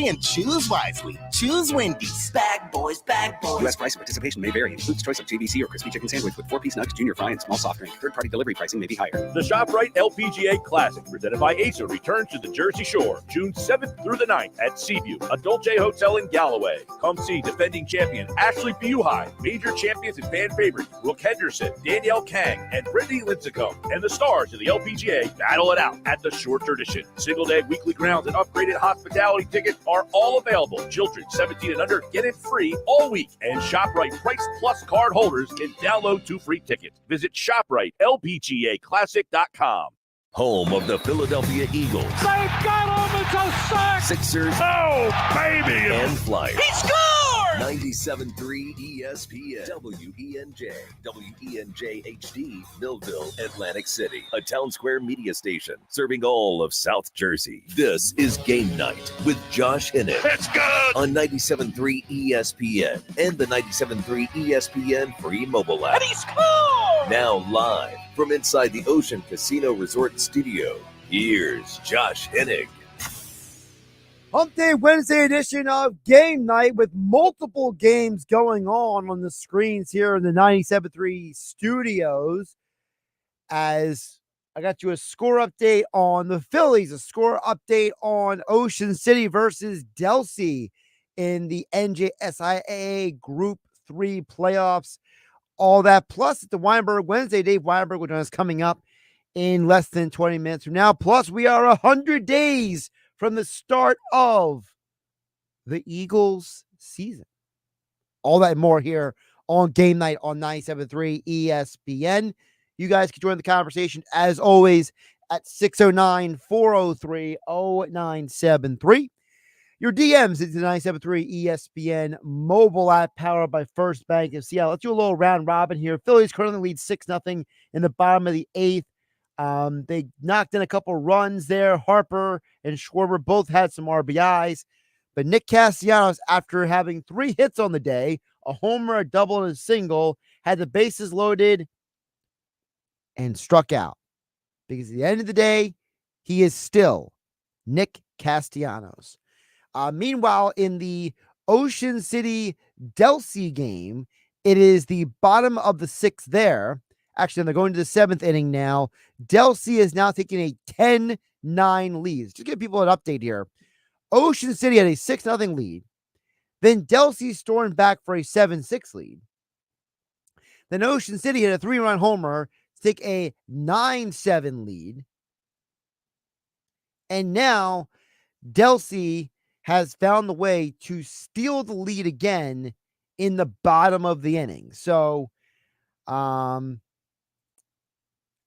wisely and choose wisely. Choose Wendy's. Bag boys, bag boys. U.S. price and participation may vary. Includes choice of JVC or crispy chicken sandwich with 4-piece nuggets, junior fry, and small soft drink. Third-party delivery pricing may be higher. The ShopRite LPGA Classic, presented by Acer, returns to the Jersey Shore June 7th through the 9th at Seaview, a Dolce Hotel in Galloway. Come see defending champion Ashley Buhai, major champions and fan favorites Brooke Henderson, Danielle Kang, and Brittany Lincecum, and the stars of the LPGA battle it out at the Shore Tradition. Single-day, weekly grounds, and upgraded hospitality tickets are all available. Children 17 and under get it free all week, and ShopRite Price Plus card holders can download 2 free tickets. Visit ShopRiteLPGAClassic.com. Home of the Philadelphia Eagles. They've got him. It's a sack. Sixers. Oh, baby. And Flyers. He scored! 97.3 ESPN. WENJ HD, Millville, Atlantic City. A Town Square media station serving all of South Jersey. This is Game Night with Josh Hinnett. It's good! On 97.3 ESPN and the 97.3 ESPN free mobile app. And he scored! Now live from inside the Ocean Casino Resort Studio, here's Josh Hennig. Hump Day Wednesday edition of Game Night with multiple games going on the screens here in the 97.3 studios. As I got you a score update on the Phillies, a score update on Ocean City versus Delsey in the NJSIAA Group 3 playoffs. All that plus at the Weinberg Wednesday. Dave Weinberg will join us coming up in less than 20 minutes from now. Plus, we are 100 days from the start of the Eagles season. All that and more here on Game Night on 97.3 ESPN. You guys can join the conversation as always at 609-403-0973. Your DMs is the 97.3 ESPN mobile app powered by First Bank of Seattle. Let's do a little round robin here. Phillies currently lead 6-0 in the bottom of the 8th. They knocked in a couple runs there. Harper and Schwarber both had some RBIs. But Nick Castellanos, after having 3 hits on the day, a homer, a double, and a single, had the bases loaded and struck out. Because at the end of the day, he is still Nick Castellanos. Meanwhile, in the Ocean City Delsey game, it is the bottom of the 6th there. Actually, they're going to the 7th inning now. Delsey is now taking a 10-9 lead. Just to give people an update here. Ocean City had a 6-0 lead. Then Delsey stormed back for a 7-6 lead. Then Ocean City had a 3-run homer to take a 9-7 lead. And now Delsey has found the way to steal the lead again in the bottom of the inning. So,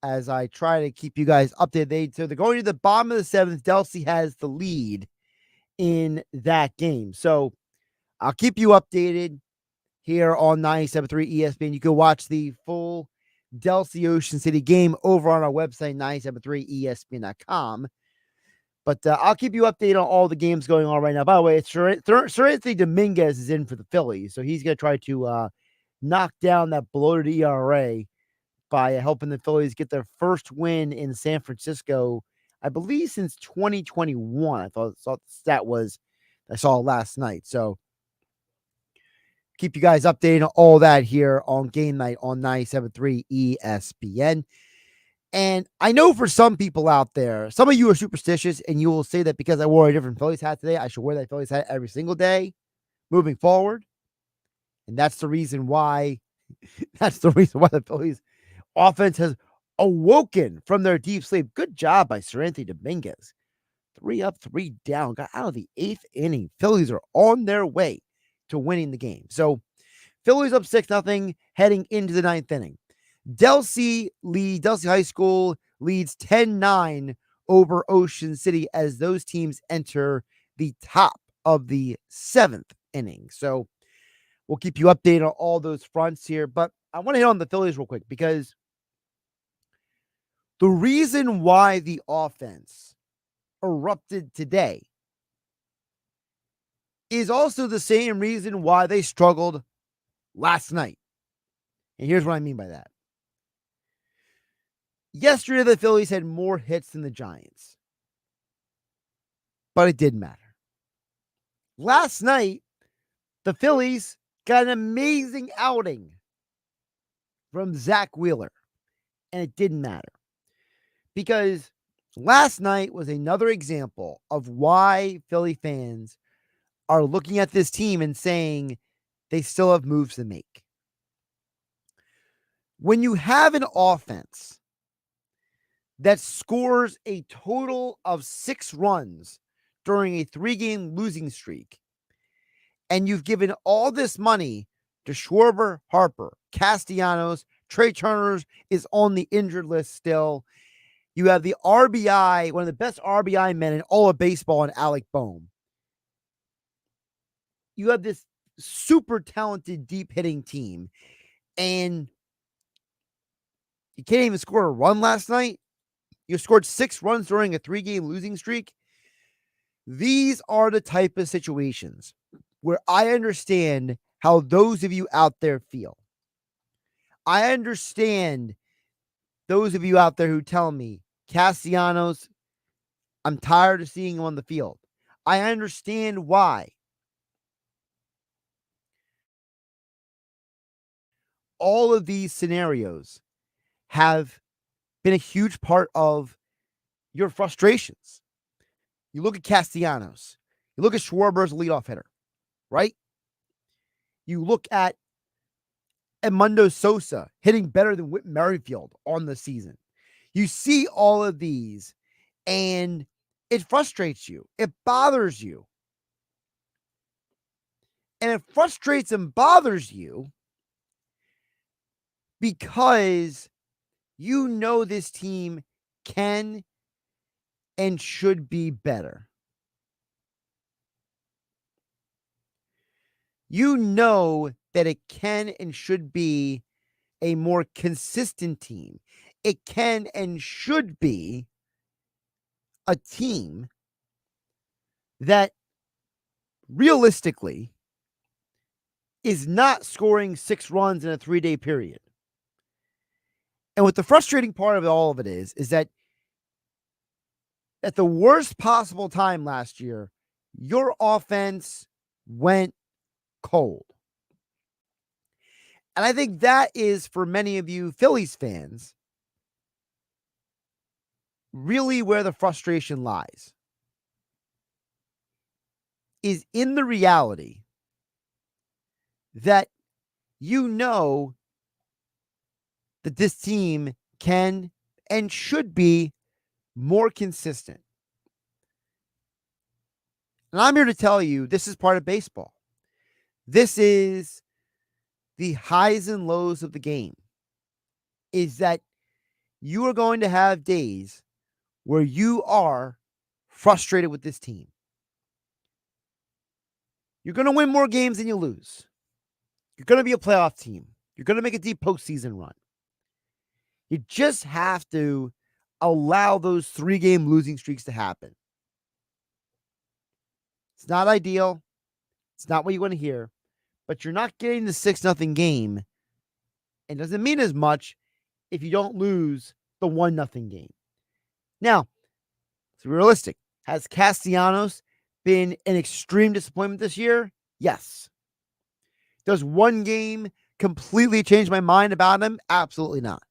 as I try to keep you guys updated, so they're going to the bottom of the 7th. Delsey has the lead in that game. So, I'll keep you updated here on 97.3 ESPN. You can watch the full Delsey Ocean City game over on our website, 97.3ESPN.com. But I'll keep you updated on all the games going on right now. By the way, it's Sir Anthony Dominguez is in for the Phillies, so he's going to try to knock down that bloated ERA by helping the Phillies get their first win in San Francisco, I believe, since 2021. I thought the stat was I saw last night. So keep you guys updated on all that here on Game Night on 97.3 ESPN. And I know for some people out there, some of you are superstitious and you will say that because I wore a different Phillies hat today, I should wear that Phillies hat every single day moving forward. And that's the reason why the Phillies offense has awoken from their deep sleep. Good job by Sir Anthony Dominguez. 3 up, 3 down, got out of the 8th inning. Phillies are on their way to winning the game. So Phillies up 6-0 heading into the 9th inning. Delsey High School leads 10-9 over Ocean City as those teams enter the top of the 7th inning. So we'll keep you updated on all those fronts here. But I want to hit on the Phillies real quick because the reason why the offense erupted today is also the same reason why they struggled last night. And here's what I mean by that. Yesterday, the Phillies had more hits than the Giants. But it didn't matter. Last night, the Phillies got an amazing outing from Zach Wheeler, and it didn't matter because last night was another example of why Philly fans are looking at this team and saying they still have moves to make. When you have an offense that scores a total of 6 runs during a 3-game losing streak, and you've given all this money to Schwarber, Harper, Castellanos, Trey Turner is on the injured list still. You have the RBI, one of the best RBI men in all of baseball, in Alec Bohm. You have this super talented, deep hitting team, and you can't even score a run last night. You scored 6 runs during a 3-game losing streak. These are the type of situations where I understand how those of you out there feel. I understand those of you out there who tell me, Castellanos, I'm tired of seeing him on the field. I understand why. All of these scenarios have been a huge part of your frustrations. You look at Castellanos. You look at Schwarber as a leadoff hitter, right? You look at Edmundo Sosa hitting better than Whit Merrifield on the season. You see all of these, and it frustrates you. It bothers you. And it frustrates and bothers you because you know this team can and should be better. You know that it can and should be a more consistent team. It can and should be a team that realistically is not scoring 6 runs in a 3-day period. And what the frustrating part of all of it is that at the worst possible time last year, your offense went cold. And I think that is, for many of you Phillies fans, really where the frustration lies. Is in the reality that you know that this team can and should be more consistent. And I'm here to tell you this is part of baseball. This is the highs and lows of the game. Is that you are going to have days where you are frustrated with this team. You're going to win more games than you lose. You're going to be a playoff team. You're going to make a deep postseason run. You just have to allow those 3-game losing streaks to happen. It's not ideal. It's not what you want to hear. But you're not getting the 6-0 game. It doesn't mean as much if you don't lose the 1-0 game. Now, it's realistic. Has Castellanos been an extreme disappointment this year? Yes. Does one game completely change my mind about him? Absolutely not.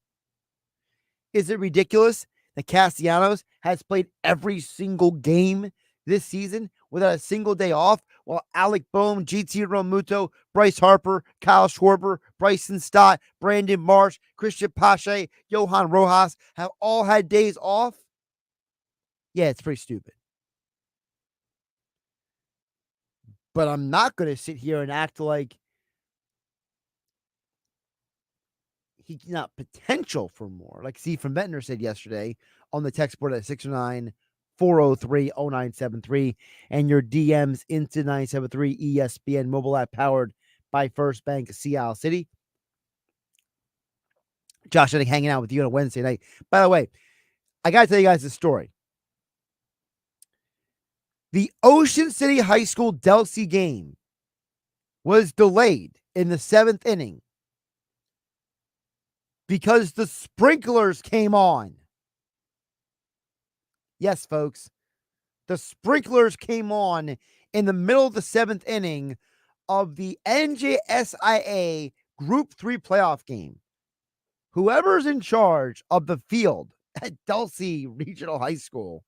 Is it ridiculous that Castellanos has played every single game this season without a single day off, while Alec Bohm, GT Realmuto, Bryce Harper, Kyle Schwarber, Bryson Stott, Brandon Marsh, Christian Pache, Johan Rojas have all had days off? Yeah, it's pretty stupid. But I'm not going to sit here and act like he's not potential for more. Like Steve from Ventnor said yesterday on the text board at 609-403-0973 and your DMs into 973 ESPN mobile app powered by First Bank Sea City. Josh, I think hanging out with you on a Wednesday night. By the way, I got to tell you guys this story. The Ocean City High School Delsey game was delayed in the 7th inning because the sprinklers came on. Yes, folks. The sprinklers came on in the middle of the 7th inning of the NJSIA Group 3 playoff game. Whoever's in charge of the field at Delsey Regional High School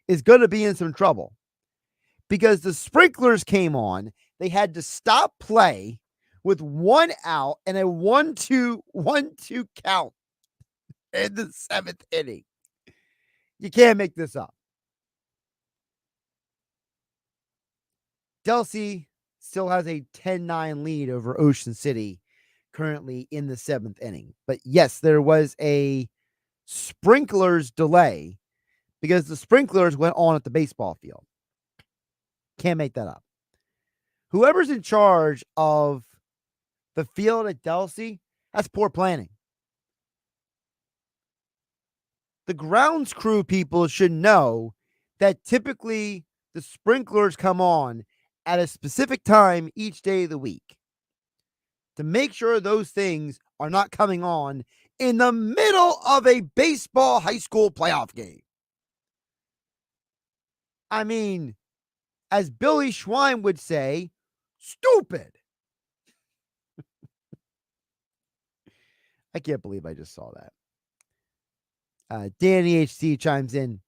is going to be in some trouble because the sprinklers came on. They had to stop play with 1 out and a 1-2 count in the 7th inning. You can't make this up. Delsey still has a 10-9 lead over Ocean City currently in the 7th inning. But yes, there was a sprinklers delay because the sprinklers went on at the baseball field. Can't make that up. Whoever's in charge of the field at Delsey, that's poor planning. The grounds crew people should know that typically the sprinklers come on at a specific time each day of the week to make sure those things are not coming on in the middle of a baseball high school playoff game. I mean, as Billy Schwein would say, stupid. I can't believe I just saw that. Danny HC chimes in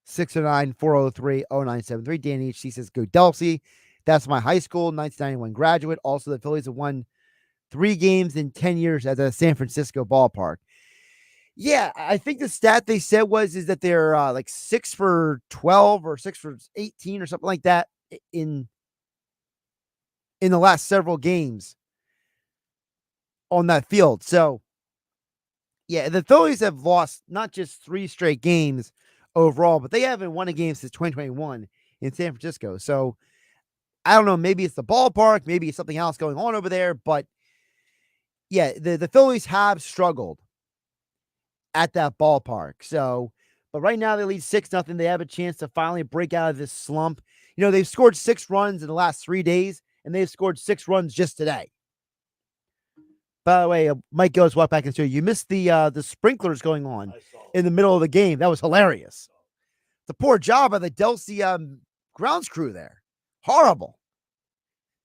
609-403-0973. Danny HC says, go Delsey. That's my high school, 1991 graduate. Also, the Phillies have won 3 games in 10 years at the San Francisco ballpark. Yeah, I think the stat they said is that they're like 6 for 12 or 6 for 18 or something like that in the last several games on that field. So, yeah, the Phillies have lost not just 3 straight games overall, but they haven't won a game since 2021 in San Francisco. So, I don't know, maybe it's the ballpark, maybe it's something else going on over there, but yeah, the Phillies have struggled at that ballpark. So, but right now they lead 6-0. They have a chance to finally break out of this slump. You know, they've scored 6 runs in the last 3 days, and they've scored 6 runs just today. By the way, Mike goes walk back and show you missed the sprinklers going on in the middle of the game. That was hilarious. The poor job of the Delsey grounds crew there. Horrible.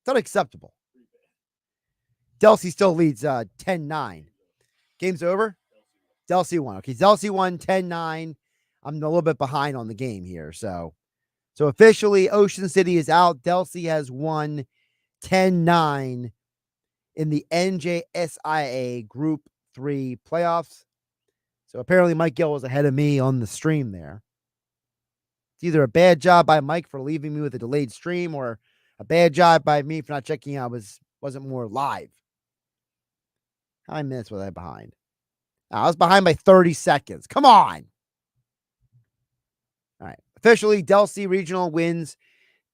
It's unacceptable. Delsey still leads 10-9. Game's over? Delsey won. Okay, Delsey won 10-9. I'm a little bit behind on the game here. So officially, Ocean City is out. Delsey has won 10-9 in the NJSIA Group 3 playoffs. So apparently Mike Gill was ahead of me on the stream there. It's either a bad job by Mike for leaving me with a delayed stream or a bad job by me for not checking out wasn't more live. How many minutes was I behind? I was behind by 30 seconds. Come on. All right. Officially, Delsey Regional wins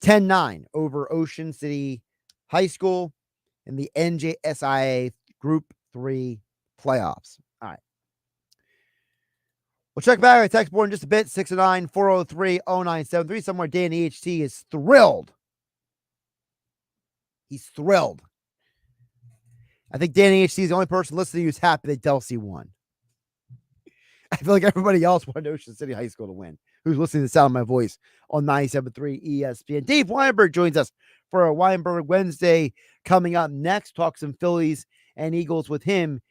10-9 over Ocean City High School in the NJSIA Group 3 playoffs. All right. We'll check back on the text board in just a bit. 609-403-0973. Somewhere Danny HT is thrilled. He's thrilled. I think Danny HT is the only person listening who's happy that Delsey won. I feel like everybody else wanted Ocean City High School to win, who's listening to the sound of my voice on 97.3 ESPN. Dave Weinberg joins us for a Weinberg Wednesday coming up next. Talk some Phillies and Eagles with him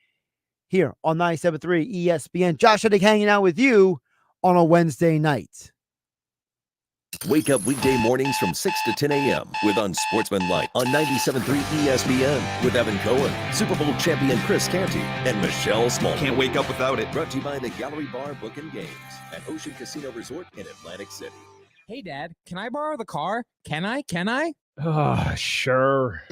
here on 97.3 ESPN. Josh Heddick hanging out with you on a Wednesday night. Wake up weekday mornings from 6 to 10 a.m. with Unsportsmanlike on 97.3 ESPN with Evan Cohen, Super Bowl champion Chris Canty, and Michelle Small. Can't wake up without it. Brought to you by the Gallery Bar Book and Games at Ocean Casino Resort in Atlantic City. Hey, Dad, can I borrow the car? Can I? Sure.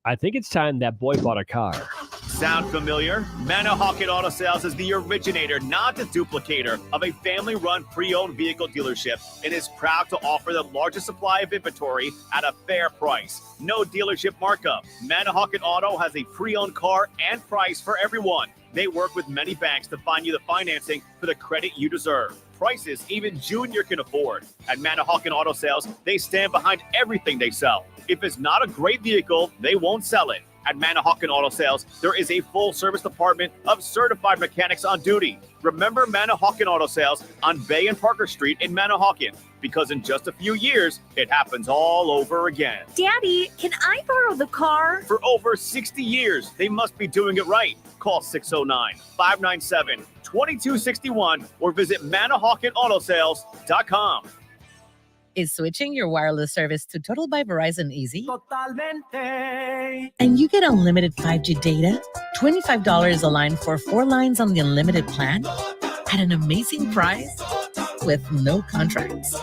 I think it's time that boy bought a car. Sound familiar? Manahawkin Auto Sales is the originator, not the duplicator, of a family-run pre-owned vehicle dealership and is proud to offer the largest supply of inventory at a fair price. No dealership markup. Manahawkin Auto has a pre-owned car and price for everyone. They work with many banks to find you the financing for the credit you deserve. Prices even Junior can afford. At Manahawkin Auto Sales, they stand behind everything they sell. If it's not a great vehicle, they won't sell it. At Manahawkin Auto Sales, there is a full-service department of certified mechanics on duty. Remember Manahawkin Auto Sales on Bay and Parker Street in Manahawkin, because in just a few years, it happens all over again. Daddy, can I borrow the car? For over 60 years, they must be doing it right. Call 609-597-2261 or visit ManahawkinAutosales.com. Is switching your wireless service to Total by Verizon easy? Totalmente. And you get unlimited 5G data, $25 a line for 4 lines on the unlimited plan at an amazing price with no contracts.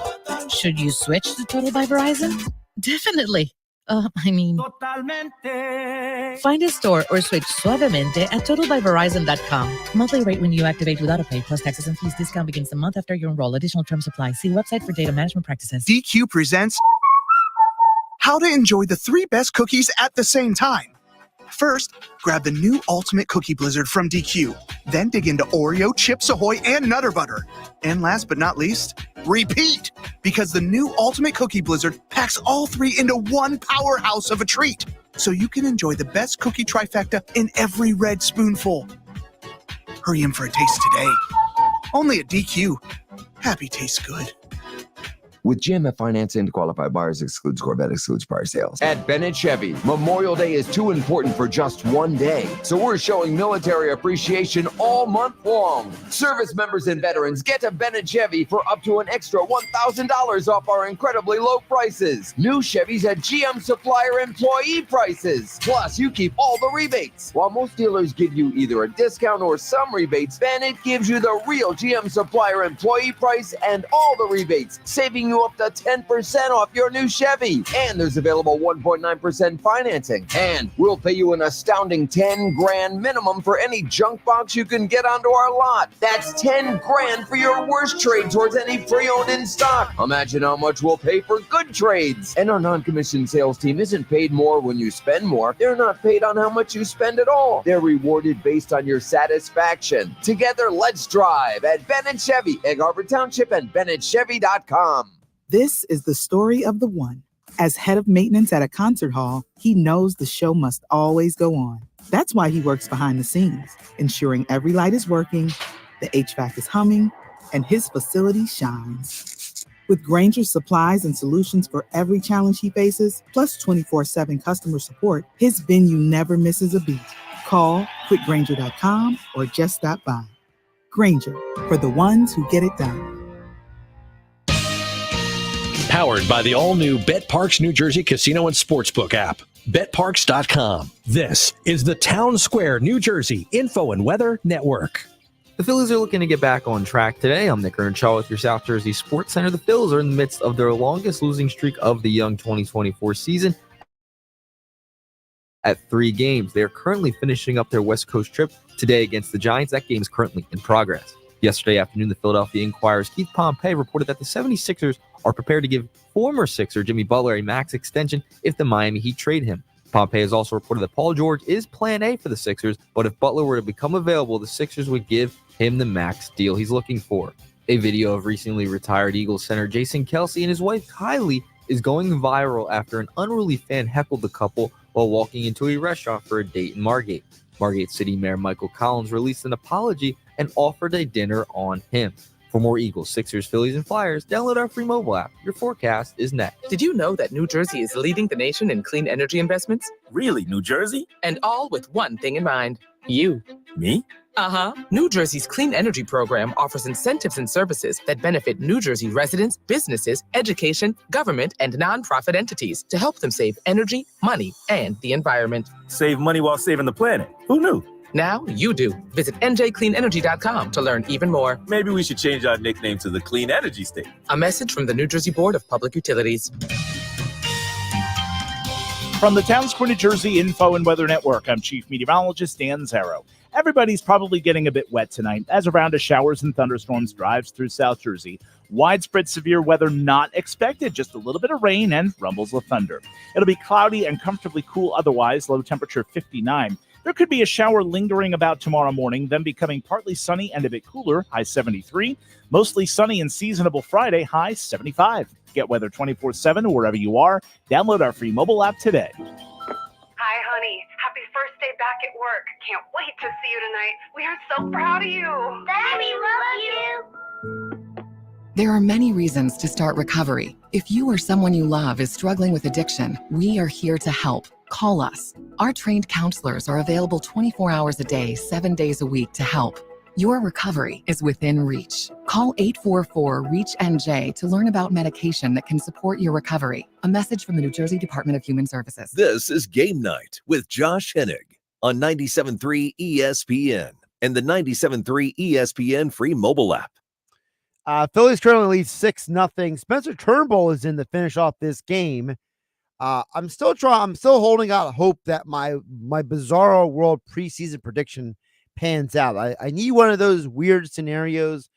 Should you switch to Total by Verizon? Definitely. Totalmente. Find a store or switch suavemente at totalbyverizon.com. Monthly rate when you activate without a pay plus taxes and fees. Discount begins the month after you enroll. Additional terms apply. See website for data management practices. DQ presents how to enjoy the 3 best cookies at the same time. First, grab the new Ultimate Cookie Blizzard from DQ. Then dig into Oreo, Chips Ahoy, and Nutter Butter. And last but not least, repeat! Because the new Ultimate Cookie Blizzard packs all 3 into one powerhouse of a treat. So you can enjoy the best cookie trifecta in every red spoonful. Hurry in for a taste today. Only at DQ. Happy tastes good. With GMF financing to qualified buyers excludes Corvette, excludes prior sales. At Bennett Chevy, Memorial Day is too important for just one day. So we're showing military appreciation all month long. Service members and veterans get to Bennett Chevy for up to an extra $1,000 off our incredibly low prices. New Chevys at GM supplier employee prices. Plus, you keep all the rebates. While most dealers give you either a discount or some rebates, Bennett gives you the real GM supplier employee price and all the rebates, saving you up to 10% off your new Chevy. And there's available 1.9% financing. And we'll pay you an astounding $10,000 minimum for any junk box you can get onto our lot. That's $10,000 for your worst trade towards any pre-owned in stock. Imagine how much we'll pay for good trades. And our non-commissioned sales team isn't paid more when you spend more. They're not paid on how much you spend at all. They're rewarded based on your satisfaction. Together, let's drive at Bennett Chevy, Egg Harbor Township, and BennettChevy.com. This is the story of the one. As head of maintenance at a concert hall, he knows the show must always go on. That's why he works behind the scenes, ensuring every light is working, the HVAC is humming, and his facility shines. With Grainger's supplies and solutions for every challenge he faces, plus 24/7 customer support, his venue never misses a beat. Call quickgrainger.com or just stop by. Grainger, for the ones who get it done. Powered by the all-new BetParks New Jersey Casino and Sportsbook app. BetParks.com. This is the Town Square, New Jersey Info and Weather Network. The Phillies are looking to get back on track today. I'm Nick Earnshaw with your South Jersey Sports Center. The Phillies are in the midst of their longest losing streak of the young 2024 season at 3 games. They are currently finishing up their West Coast trip today against the Giants. That game is currently in progress. Yesterday afternoon, the Philadelphia Inquirer's Keith Pompey reported that the 76ers are prepared to give former Sixer Jimmy Butler a max extension if the Miami Heat trade him. Pompey has also reported that Paul George is plan A for the Sixers, but if Butler were to become available, the Sixers would give him the max deal he's looking for. A video of recently retired Eagles center Jason Kelce and his wife Kylie is going viral after an unruly fan heckled the couple while walking into a restaurant for a date in Margate. Margate City Mayor Michael Collins released an apology and offered a dinner on him. For more Eagles, Sixers, Phillies, and Flyers, download our free mobile app. Your forecast is next. Did you know that New Jersey is leading the nation in clean energy investments? Really, New Jersey? And all with one thing in mind. You. Me? Uh-huh. New Jersey's Clean Energy Program offers incentives and services that benefit New Jersey residents, businesses, education, government, and nonprofit entities to help them save energy, money, and the environment. Save money while saving the planet. Who knew? Now you do. Visit njcleanenergy.com to learn even more. Maybe we should change our nickname to the Clean Energy State. A message from the New Jersey Board of Public Utilities. From the Town Square, New Jersey Info and Weather Network, I'm Chief Meteorologist Dan Zarrow. Everybody's probably getting a bit wet tonight as a round of showers and thunderstorms drives through South Jersey. Widespread severe weather not expected, just a little bit of rain and rumbles of thunder. It'll be cloudy and comfortably cool otherwise, low temperature 59. There could be a shower lingering about tomorrow morning, then becoming partly sunny and a bit cooler, high 73. Mostly sunny and seasonable Friday, high 75. Get weather 24/7 wherever you are. Download our free mobile app today. Hi, honey. Happy We are so proud of you. Dad, we love you. There are many reasons to start recovery. If you or someone you love is struggling with addiction, we are here to help. Call us. Our trained counselors are available 24 hours a day, 7 days a week to help. Your recovery is within reach. Call 844-REACH-NJ to learn about medication that can support your recovery. A message from the New Jersey Department of Human Services. This is Game Night with Josh Hennig on 97.3 ESPN and the 97.3 ESPN free mobile app. Phillies currently lead 6-0. Spencer Turnbull is in to finish off this game. I'm still holding out hope that my Bizarro World preseason prediction pans out. I need one of those weird scenarios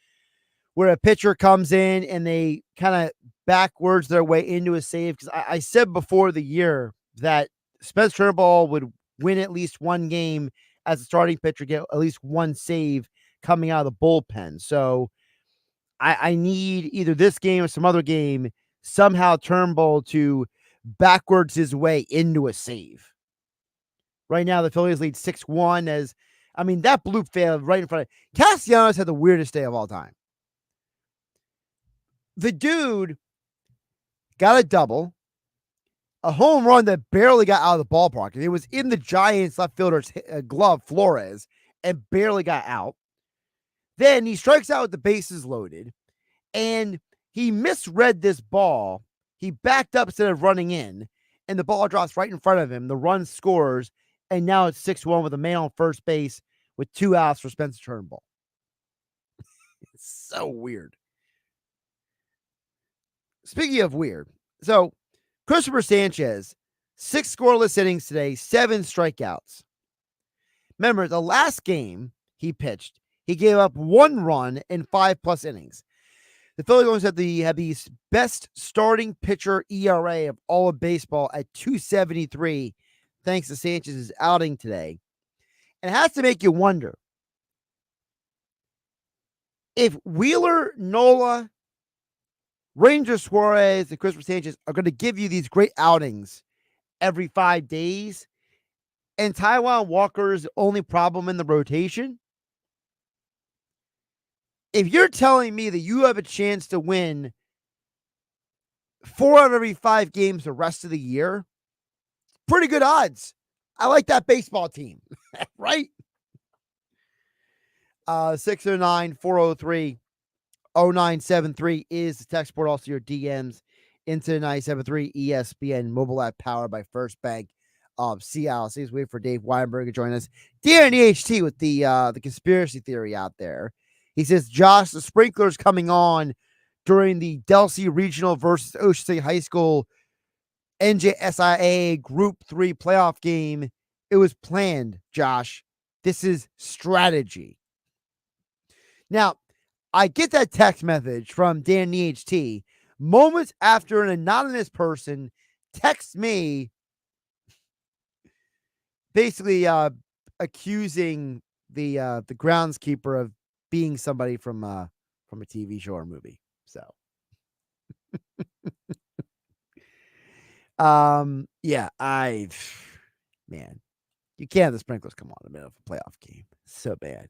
where a pitcher comes in and they kind of backwards their way into a save. Because I said before the year that Spencer Turnbull would win at least one game as a starting pitcher, get at least one save coming out of the bullpen. So I need either this game or some other game, somehow Turnbull to backwards his way into a save. Right now, the Phillies lead 6-1 that bloop failed right in front of Castellanos had the weirdest day of all time. The dude got a double, a home run that barely got out of the ballpark. And it was in the Giants left fielder's glove, Flores, and barely got out. Then he strikes out with the bases loaded, and he misread this ball. He backed up instead of running in, and the ball drops right in front of him. The run scores, and now it's 6-1 with a man on first base with 2 outs for Spencer Turnbull. It's so weird. Speaking of weird, so Christopher Sanchez, 6 scoreless innings today, 7 strikeouts. Remember, the last game he pitched, he gave up 1 run in 5+ innings. The Phillies have the best starting pitcher ERA of all of baseball at 2.73, thanks to Sanchez's outing today. And it has to make you wonder if Wheeler, Nola, Ranger Suarez, and Christopher Sanchez are going to give you these great outings every 5 days, and Taijuan Walker is the only problem in the rotation. If you're telling me that you have a chance to win 4 out of every 5 games the rest of the year, pretty good odds. I like that baseball team, right? 609-403-0973 is the text board. Also your DMs into the 97.3 ESPN mobile app powered by First Bank of Seattle. So let's wait for Dave Weinberg to join us. Darren EHT with the conspiracy theory out there. He says, Josh, the sprinklers coming on during the Delsea Regional versus Ocean State High School NJSIA Group 3 playoff game. It was planned, Josh. This is strategy. Now, I get that text message from Dan EHT moments after an anonymous person texts me basically accusing the groundskeeper of being somebody from a TV show or movie. So yeah, man, you can't have the sprinklers come on in the middle of a playoff game. So bad.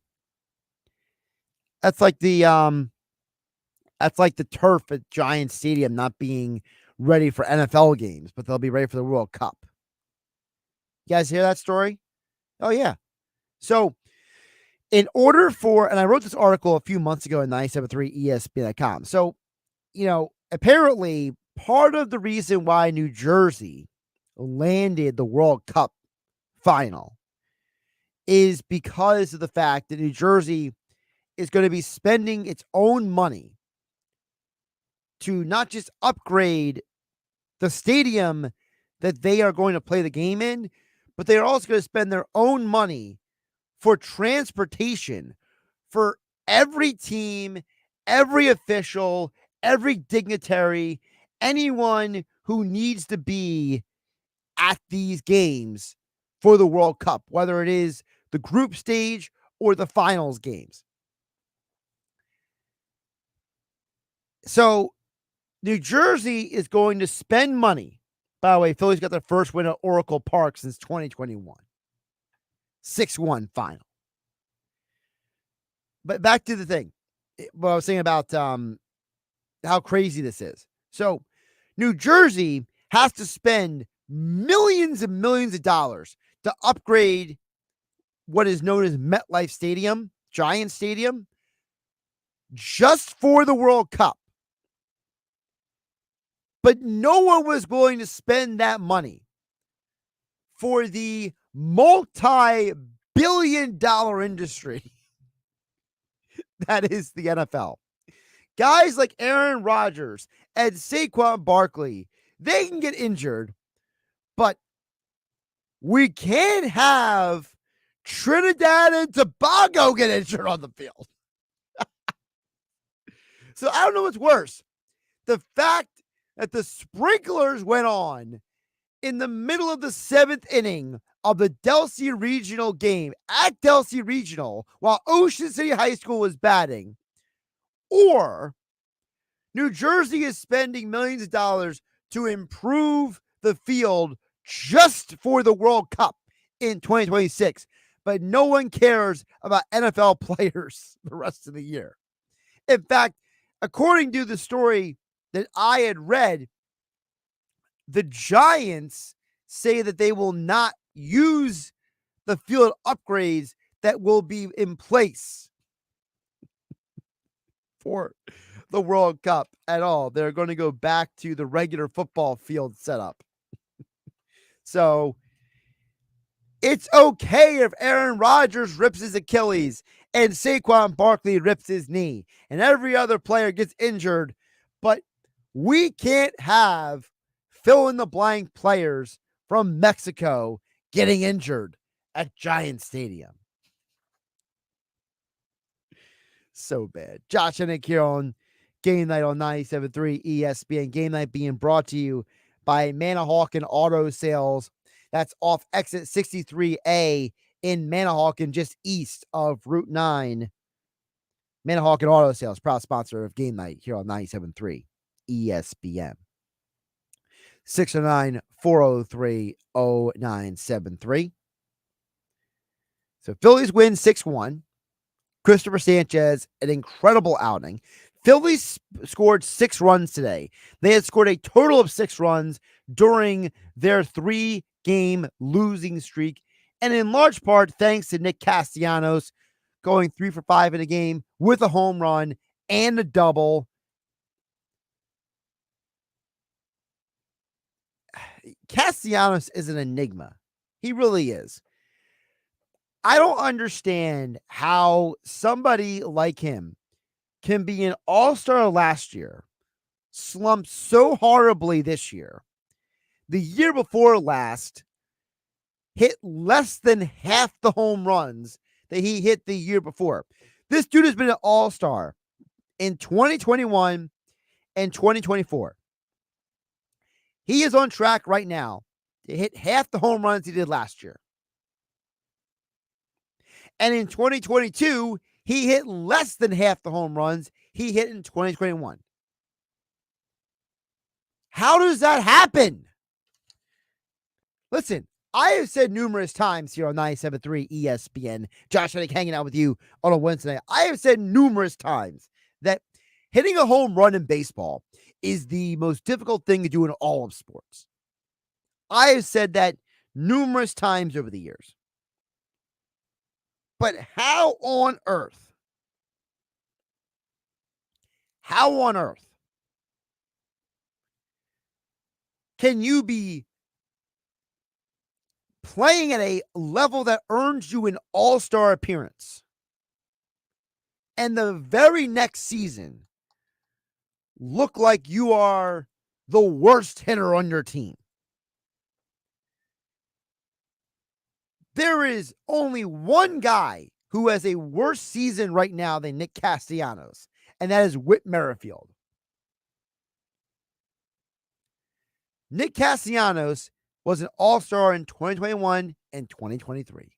That's like the turf at Giants Stadium not being ready for NFL games, but they'll be ready for the World Cup. You guys hear that story? Oh yeah. So in order for, and I wrote this article a few months ago in 973ESPN.com. So, apparently part of the reason why New Jersey landed the World Cup final is because of the fact that New Jersey is going to be spending its own money to not just upgrade the stadium that they are going to play the game in, but they are also going to spend their own money for transportation for every team, every official, every dignitary, anyone who needs to be at these games for the World Cup, whether it is the group stage or the finals games. So New Jersey is going to spend money. By the way, Phillies got their first win at Oracle Park since 2021. 6-1 final. But back to the thing. What I was saying about how crazy this is. So New Jersey has to spend millions and millions of dollars to upgrade what is known as MetLife Stadium, Giant Stadium, just for the World Cup. But no one was willing to spend that money for the multi-billion-dollar industry that is the NFL. Guys like Aaron Rodgers and Saquon Barkley, they can get injured, but we can't have Trinidad and Tobago get injured on the field. So I don't know what's worse. The fact that the sprinklers went on in the middle of the 7th inning of the Delsea Regional game at Delsea Regional while Ocean City High School was batting, or New Jersey is spending millions of dollars to improve the field just for the World Cup in 2026, but no one cares about NFL players the rest of the year. In fact, according to the story that I had read, the Giants say that they will not use the field upgrades that will be in place for the World Cup at all. They're going to go back to the regular football field setup. So it's okay if Aaron Rodgers rips his Achilles and Saquon Barkley rips his knee and every other player gets injured, but we can't have fill-in-the-blank players from Mexico getting injured at Giant Stadium. So bad. Josh and Nick here on Game Night on 97.3 ESPN. Game Night being brought to you by Manahawkin Auto Sales. That's off exit 63A in Manahawkin, just east of Route 9. Manahawkin Auto Sales, proud sponsor of Game Night here on 97.3 ESPN. 609-403-0973. So Phillies win 6-1. Christopher Sanchez, an incredible outing. Phillies scored 6 runs today. They had scored a total of 6 runs during their 3-game losing streak, and in large part thanks to Nick Castellanos going 3 for 5 in a game with a home run and a double. Castellanos is an enigma. He really is. I don't understand how somebody like him can be an all-star last year, slumped so horribly this year, the year before last, hit less than half the home runs that he hit the year before. This dude has been an all-star in 2021 and 2024. He is on track right now to hit half the home runs he did last year. And in 2022, he hit less than half the home runs he hit in 2021. How does that happen? Listen, I have said numerous times here on 97.3 ESPN, Josh Reddick hanging out with you on a Wednesday night. I have said numerous times that hitting a home run in baseball is the most difficult thing to do in all of sports. I have said that numerous times over the years. But how on earth can you be playing at a level that earns you an all-star appearance and the very next season look like you are the worst hitter on your team? There is only one guy who has a worse season right now than Nick Castellanos, and that is Whit Merrifield. Nick Castellanos was an all-star in 2021 and 2023.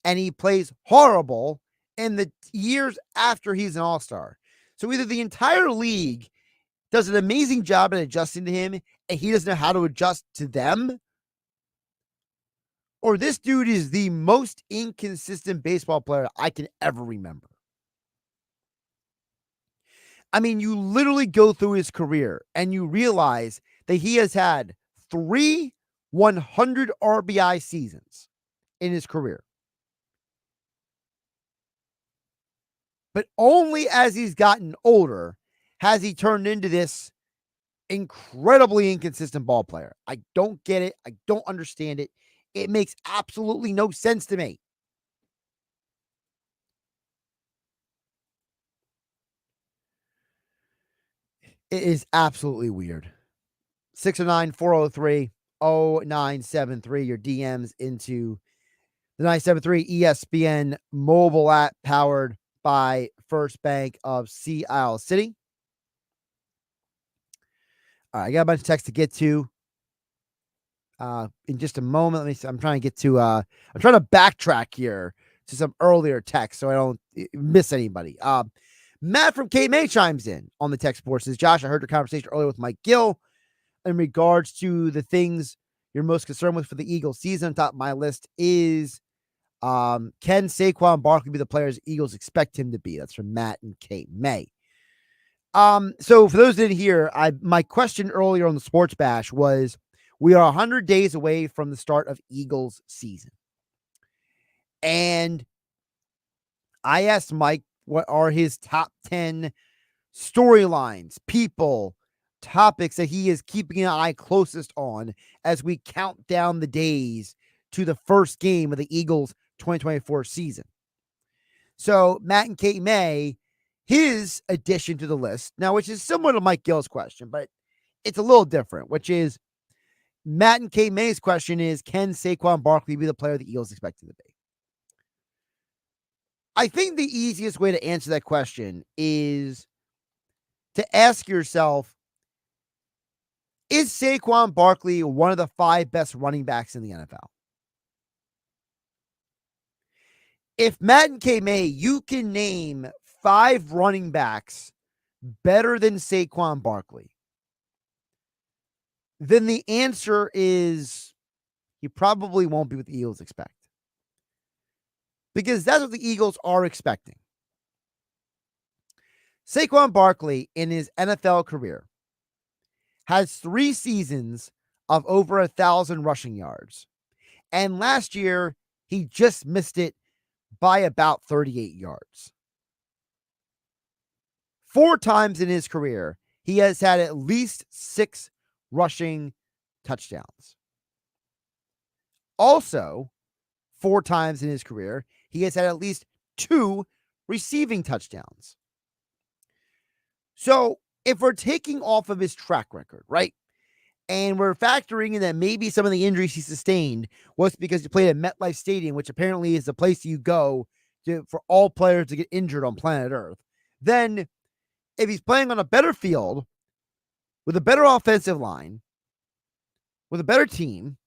And he plays horrible in the years after he's an all-star. So either the entire league does an amazing job at adjusting to him, and he doesn't know how to adjust to them, or this dude is the most inconsistent baseball player I can ever remember. I mean, you literally go through his career and you realize that he has had 3 100 RBI seasons in his career. But only as he's gotten older has he turned into this incredibly inconsistent ball player. I don't get it. I don't understand it. It makes absolutely no sense to me. It is absolutely weird. 609-403-0973. Your DMs into the 973 ESPN mobile app powered by First Bank of Sea Isle City. All right, I got a bunch of texts to get to in just a moment. Let me see. I'm trying to backtrack here to some earlier texts so I don't miss anybody. Matt from Cape May chimes in on the text board. Says, Josh, I heard your conversation earlier with Mike Gill in regards to the things you're most concerned with for the Eagles season. On top of my list is can Saquon Barkley be the players the Eagles expect him to be? That's from Matt and Cape May. So for those that didn't hear, my question earlier on the Sports Bash was, we are 100 days away from the start of Eagles season. And I asked Mike, what are his top 10 storylines, people, topics that he is keeping an eye closest on as we count down the days to the first game of the Eagles 2024 season. So Matt and Kate May, his addition to the list, now, which is similar to Mike Gill's question, but it's a little different, which is Matt and Kate May's question is, can Saquon Barkley be the player the Eagles expect him to be? I think the easiest way to answer that question is to ask yourself, is Saquon Barkley one of the 5 best running backs in the NFL? If Matt and K. May, you can name 5 running backs better than Saquon Barkley, then the answer is he probably won't be what the Eagles expect. Because that's what the Eagles are expecting. Saquon Barkley, in his NFL career, has 3 seasons of over 1,000 rushing yards. And last year, he just missed it by about 38 yards. 4 times in his career, he has had at least 6 rushing touchdowns. Also, 4 times in his career, he has had at least 2 receiving touchdowns. So, if we're taking off of his track record, right, and we're factoring in that maybe some of the injuries he sustained was because he played at MetLife Stadium, which apparently is the place you go for all players to get injured on planet Earth, then if he's playing on a better field, with a better offensive line, with a better team,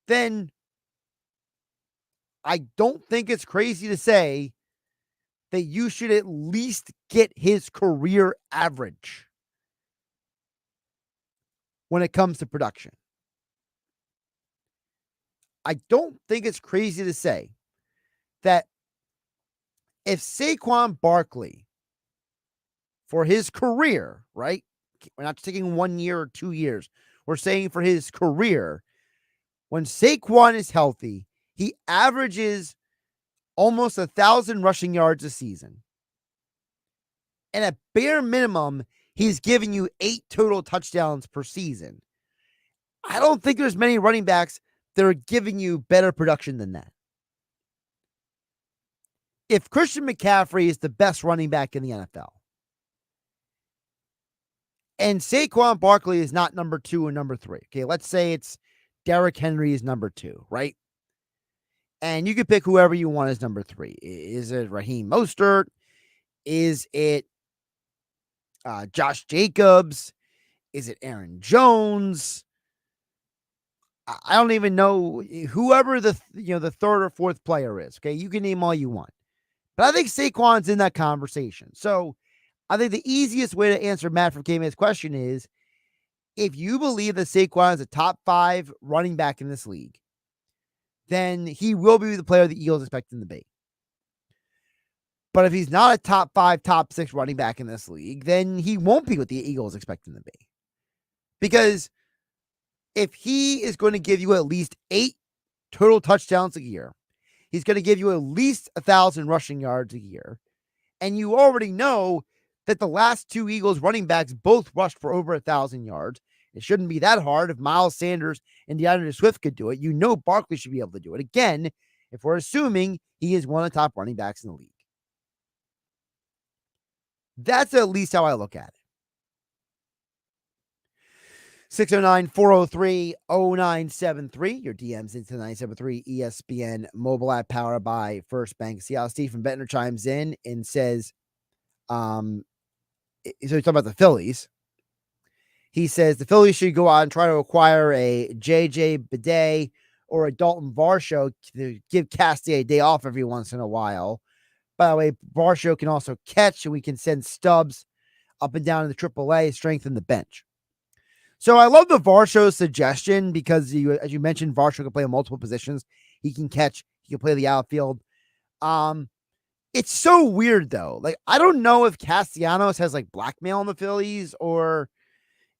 then I don't think it's crazy to say that you should at least get his career average when it comes to production. I don't think it's crazy to say that if Saquon Barkley, for his career, right? We're not taking 1 year or 2 years. We're saying for his career, when Saquon is healthy, he averages almost 1,000 rushing yards a season. And at bare minimum, he's giving you 8 total touchdowns per season. I don't think there's many running backs that are giving you better production than that. If Christian McCaffrey is the best running back in the NFL, and Saquon Barkley is not number 2 or number 3. Okay, let's say it's Derrick Henry is number 2, right? And you can pick whoever you want as number 3. Is it Raheem Mostert? Is it Josh Jacobs? Is it Aaron Jones? I don't even know whoever the third or fourth player is. Okay, you can name all you want, but I think Saquon's in that conversation. So I think the easiest way to answer Matt from K-Man's question is, if you believe that Saquon is a top 5 running back in this league, then he will be the player the Eagles expect him to be. But if he's not a top 5, top 6 running back in this league, then he won't be what the Eagles expect him to be. Because if he is going to give you at least 8 total touchdowns a year, he's going to give you at least 1,000 rushing yards a year. And you already know that the last 2 Eagles running backs both rushed for over 1,000 yards. It shouldn't be that hard. If Miles Sanders and DeAndre Swift could do it, you know Barkley should be able to do it. Again, if we're assuming he is one of the top running backs in the league. That's at least how I look at it. 609-403-0973. Your DMs into 973 ESPN mobile app powered by First Bank. Seattle Steve from Bentner chimes in and says, so he's talking about the Phillies. He says the Phillies should go out and try to acquire a J.J. Bidet or a Dalton Varsho to give Castillo a day off every once in a while. By the way, Varsho can also catch, and we can send Stubbs up and down to the AAA, strengthen the bench. So I love the Varsho suggestion because, as you mentioned, Varsho can play in multiple positions. He can catch. He can play the outfield. It's so weird, though. Like, I don't know if Castellanos has, like, blackmail in the Phillies or,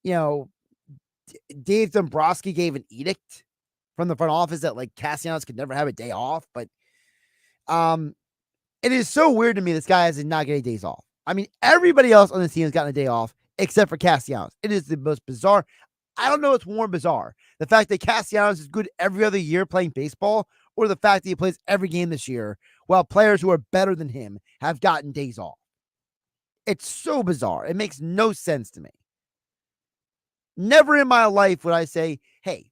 Dave Dombrowski gave an edict from the front office that, like, Castellanos could never have a day off. But it is so weird to me this guy has not getting days off. I mean, everybody else on the team has gotten a day off except for Castellanos. It is the most bizarre. I don't know what's more bizarre. The fact that Castellanos is good every other year playing baseball, or the fact that he plays every game this year while players who are better than him have gotten days off. It's so bizarre. It makes no sense to me. Never in my life would I say, hey,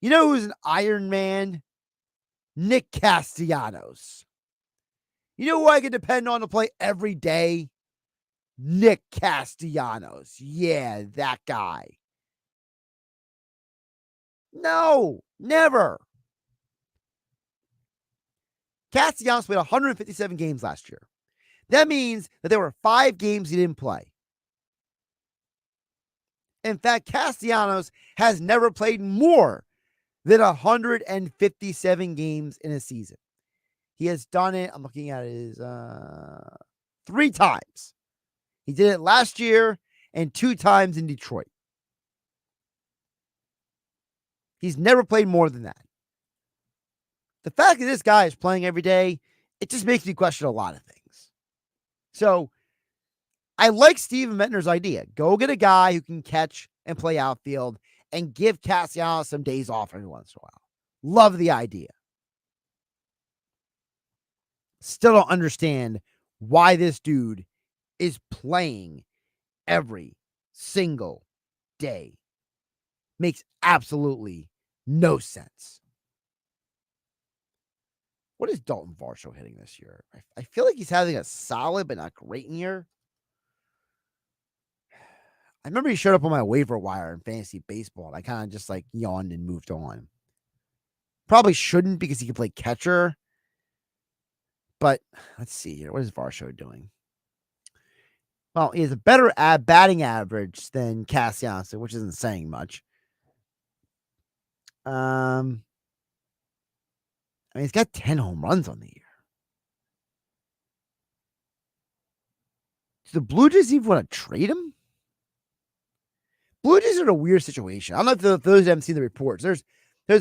you know who's an Iron Man? Nick Castellanos. You know who I can depend on to play every day? Nick Castellanos. Yeah, that guy. No, never. Castellanos played 157 games last year. That means that there were 5 games he didn't play. In fact, Castellanos has never played more than 157 games in a season. He has done it, I'm looking at it, 3 times. He did it last year and 2 times in Detroit. He's never played more than that. The fact that this guy is playing every day, it just makes me question a lot of things. So I like Steven Metner's idea. Go get a guy who can catch and play outfield and give Castellanos some days off every once in a while. Love the idea. Still don't understand why this dude is playing every single day. Makes absolutely no sense. What is Dalton Varsho hitting this year? I feel like he's having a solid but not great year. I remember he showed up on my waiver wire in fantasy baseball, and I kind of just like yawned and moved on. Probably shouldn't because he can play catcher. But let's see here. What is Varsho doing? Well, he has a better batting average than Castellanos, which isn't saying much. I mean, he's got 10 home runs on the year. Do the Blue Jays even want to trade him? Blue Jays are in a weird situation. I don't know if those who haven't seen the reports. There's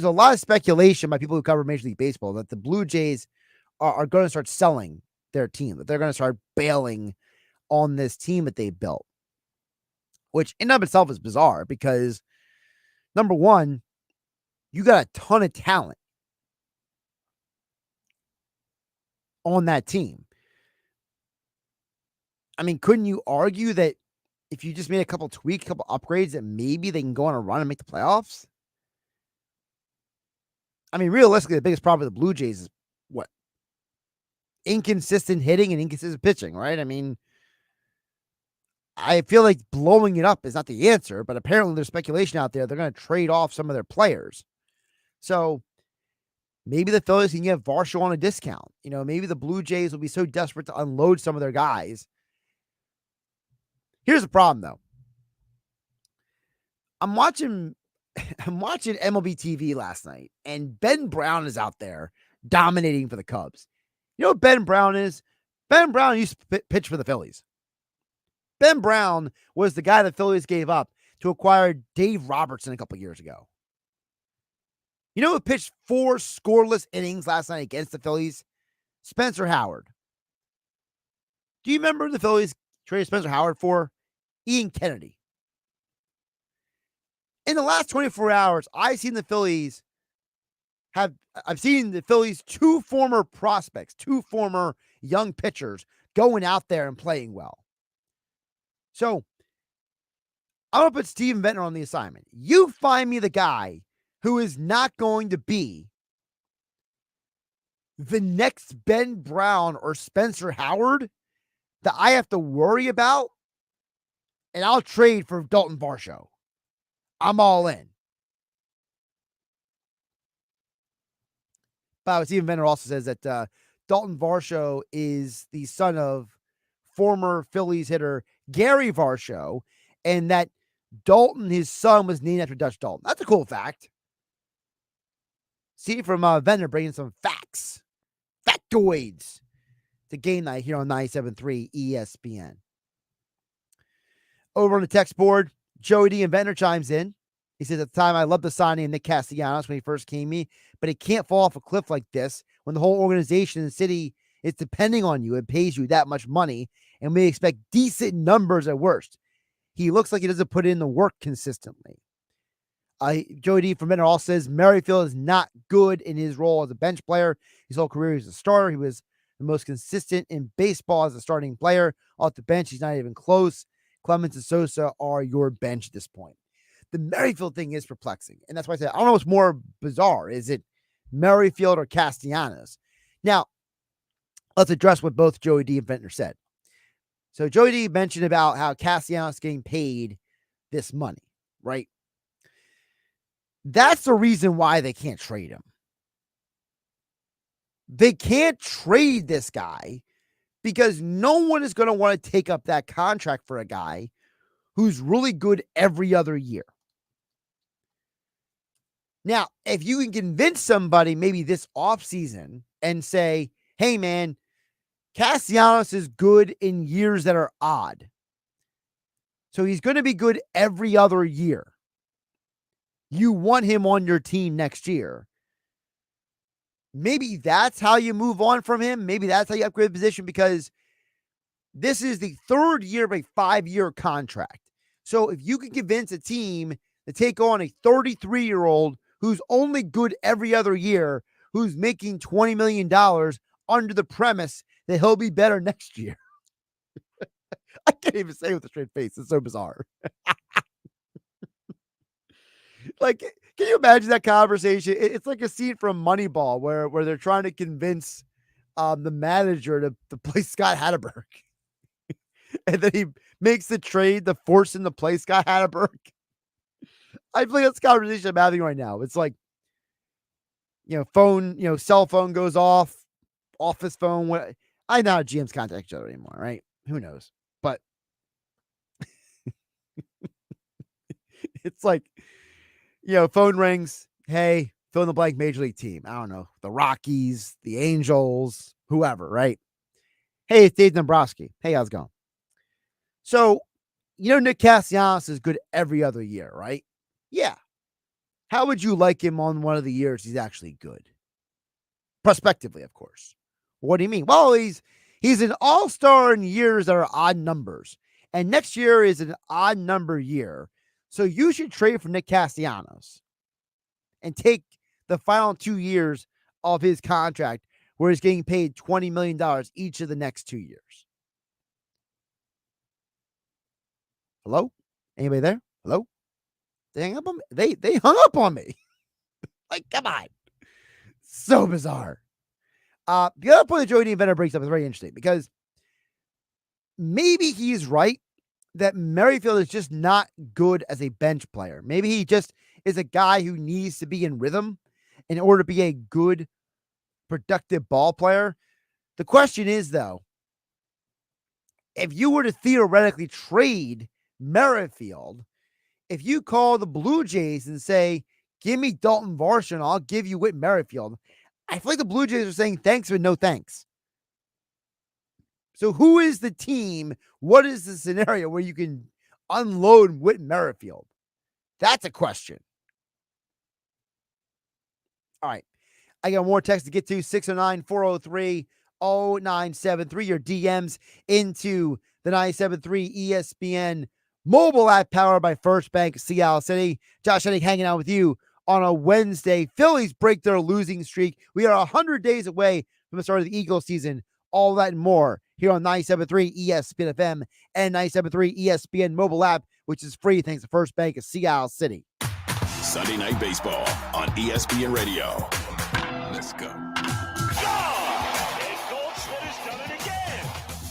a lot of speculation by people who cover Major League Baseball that the Blue Jays are going to start selling their team, that they're going to start bailing on this team that they built, which in and of itself is bizarre because, number one, you got a ton of talent on that team. I mean, couldn't you argue that if you just made a couple tweaks, a couple upgrades, that maybe they can go on a run and make the playoffs? I mean, realistically, the biggest problem with the Blue Jays is what? Inconsistent hitting and inconsistent pitching, right? I mean, I feel like blowing it up is not the answer, but apparently there's speculation out there they're going to trade off some of their players. So maybe the Phillies can get Varsho on a discount. Maybe the Blue Jays will be so desperate to unload some of their guys. Here's the problem, though. I'm watching MLB TV last night, and Ben Brown is out there dominating for the Cubs. You know what Ben Brown is? Ben Brown used to pitch for the Phillies. Ben Brown was the guy the Phillies gave up to acquire Dave Robertson a couple years ago. You know who pitched 4 scoreless innings last night against the Phillies? Spencer Howard. Do you remember the Phillies traded Spencer Howard for? Ian Kennedy. In the last 24 hours, I've seen the Phillies 2 former prospects, 2 former young pitchers going out there and playing well. So I'm going to put Steven Ventnor on the assignment. You find me the guy who is not going to be the next Ben Brown or Spencer Howard that I have to worry about, and I'll trade for Dalton Varsho. I'm all in. But Steven Ventnor also says that Dalton Varsho is the son of former Phillies hitter Gary Varsho, and that Dalton, his son, was named after Dutch Dalton. That's a cool fact. See from Ventnor bringing some facts, factoids to Game Night here on 97.3 ESPN. Over on the text board, Joey D and Ventnor chimes in. He says, at the time, I loved the signing of Nick Castellanos when he first came to me, but it can't fall off a cliff like this when the whole organization and city is depending on you and pays you that much money, and we expect decent numbers at worst. He looks like he doesn't put in the work consistently. Joey D from Ventnor also says Merrifield is not good in his role as a bench player. His whole career, he was a starter. He was the most consistent in baseball as a starting player. Off the bench, he's not even close. Clemens and Sosa are your bench at this point. The Merrifield thing is perplexing, and that's why I said I don't know what's more bizarre. Is it Merrifield or Castellanos? Now, let's address what both Joey D and Ventnor said. So Joey D mentioned about how Castellanos is getting paid this money, right? That's the reason why they can't trade him. They can't trade this guy because no one is going to want to take up that contract for a guy who's really good every other year. Now, if you can convince somebody maybe this offseason and say, hey, man, Castellanos is good in years that are odd. So he's going to be good every other year. You want him on your team next year. Maybe that's how you move on from him. Maybe that's how you upgrade the position, because this is the 3rd year of a 5-year contract. So if you can convince a team to take on a 33-year-old who's only good every other year, who's making $20 million under the premise that he'll be better next year. I can't even say it with a straight face. It's so bizarre. Like, can you imagine that conversation? It's like a scene from Moneyball where they're trying to convince the manager to play Scott Hatterberg. And then he makes the trade to force him to play Scott Hatterberg. I feel like that's the conversation I'm having right now. It's like, cell phone goes off, office phone. I know how GMs contact each other anymore, right? Who knows? But it's like, phone rings. Hey, fill in the blank major league team. I don't know. The Rockies, the Angels, whoever, right? Hey, it's Dave Dombrowski. Hey, how's it going? So, Nick Castellanos is good every other year, right? Yeah. How would you like him on one of the years he's actually good? Prospectively, of course. What do you mean? Well, he's an all-star in years that are odd numbers. And next year is an odd number year. So you should trade for Nick Castellanos and take the final 2 years of his contract where he's getting paid $20 million each of the next 2 years. Hello? Anybody there? Hello? They hung up on me. They hung up on me. Like, come on. So bizarre. The other point that Joey D. Ventnor brings up is very interesting, because maybe he's right that Merrifield is just not good as a bench player. Maybe he just is a guy who needs to be in rhythm in order to be a good, productive ball player. The question is, though, if you were to theoretically trade Merrifield, if you call the Blue Jays and say, give me Dalton Varsho and I'll give you Whit Merrifield, I feel like the Blue Jays are saying thanks but no thanks. So who is the team? What is the scenario where you can unload Whit Merrifield? That's a question. All right. I got more text to get to, 609-403-0973. Your DMs into the 97.3 ESPN mobile app powered by First Bank Seattle City. Josh Hennig hanging out with you on a Wednesday. Phillies break their losing streak. We are 100 days away from the start of the Eagles season. All that and more here on 97.3 ESPN FM and 97.3 ESPN mobile app, which is free thanks to First Bank of Seattle City. Sunday Night Baseball on ESPN Radio. Let's go.